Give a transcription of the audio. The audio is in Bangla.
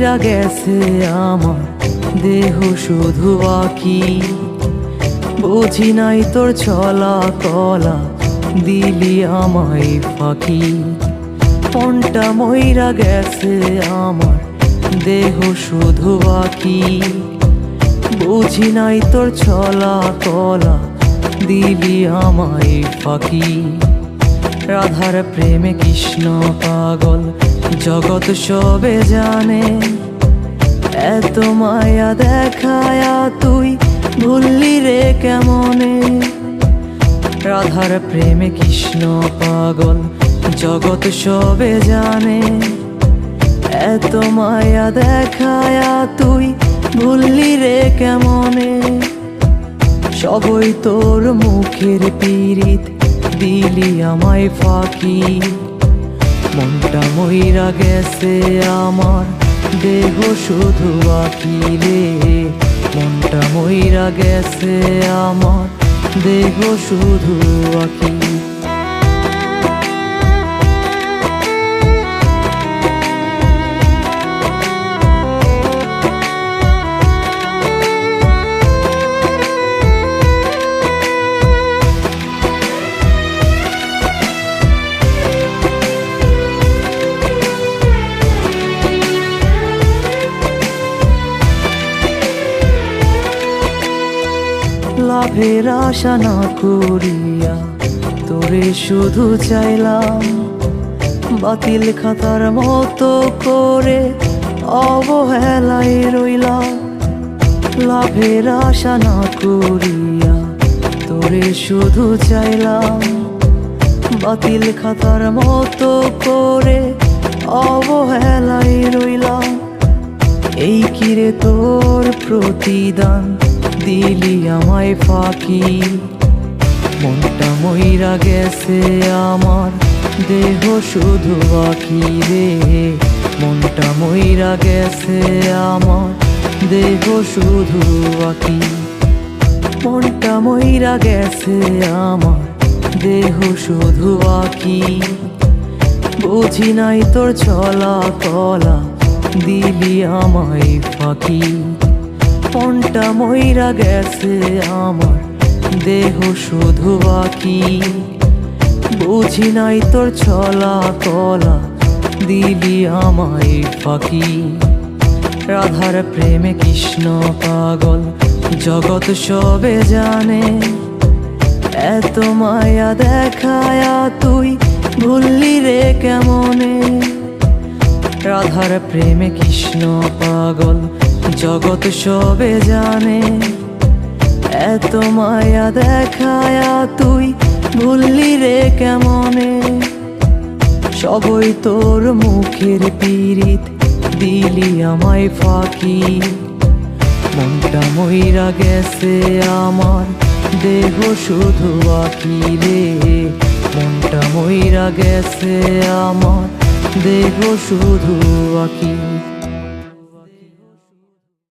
মইরা গেছে আমার দেহ শুধু বাকি। বুঝি নাই তোর চলা কলা, দিলি আমায় ফাঁকি। মনটা মইরা গেছে আমার দেহ শুধু বাকি। বুঝি নাই তোর চলা কলা, দিলি আমায় ফাঁকি। রাধার প্রেমে কৃষ্ণ পাগল, জগৎ সবে জানে। এত মায়া দেখায়া তুই ভুললি রে কেমনে। রাধার প্রেমে কৃষ্ণ পাগল, জগৎ সবে জানে। এত মায়া দেখায়া তুই ভুললি রে কেমনে। সবই তোর মুখের পীড়িত, দিলি আমায় ফাঁকি। মনটা মইরা গেছে আমার দেহ শুধু বাকি রে। মনটা মইরা গেছে আমার দেহ শুধু বাকি। লাভের আশা না করিয়া তোরে শুধু চাইলাম। বাতিল খাতার মতো করে অবহেলায় রইলাম। লাভের আশা না করিয়া তোরে শুধু চাইলাম। বাতিল খাতার মতো করে অবহেলায় রইলাম। এই কিরে তোর প্রতিদান, দিলি আমায় ফাঁকি। মনটা মইরা গেছে আমার দেহ শুধু বাকি রে। মনটা মইরা গেছে আমার দেহ শুধু বাকি। মনটা মইরা গেছে আমার দেহ শুধু বাকি। বুঝি নাই তোর চলা কলা, দিলি আমায় ফাঁকি। মনটা মইরা গেছে আমার দেহ শুধু বাকি। বুঝি নাই তোর চলা কলা, দিলি আমায় ফাঁকি। রাধার প্রেমে কৃষ্ণ পাগল, জগৎ সবে জানে। এত মায়া দেখায়া তুই ভুললি রে কেমনে। রাধার প্রেমে কৃষ্ণ পাগল, জগৎ সবে জানে। এত মায়া দেখায়া তুই ভুললি রে কেমনে। সবই তোর মুখের পীড়িত, দিলি আমায় ফাঁকি। মনটা মইরা গেছে আমার দেহ শুধু বাকি রে। মনটা মইরা গেছে আমার দেহ শুধু বাকি।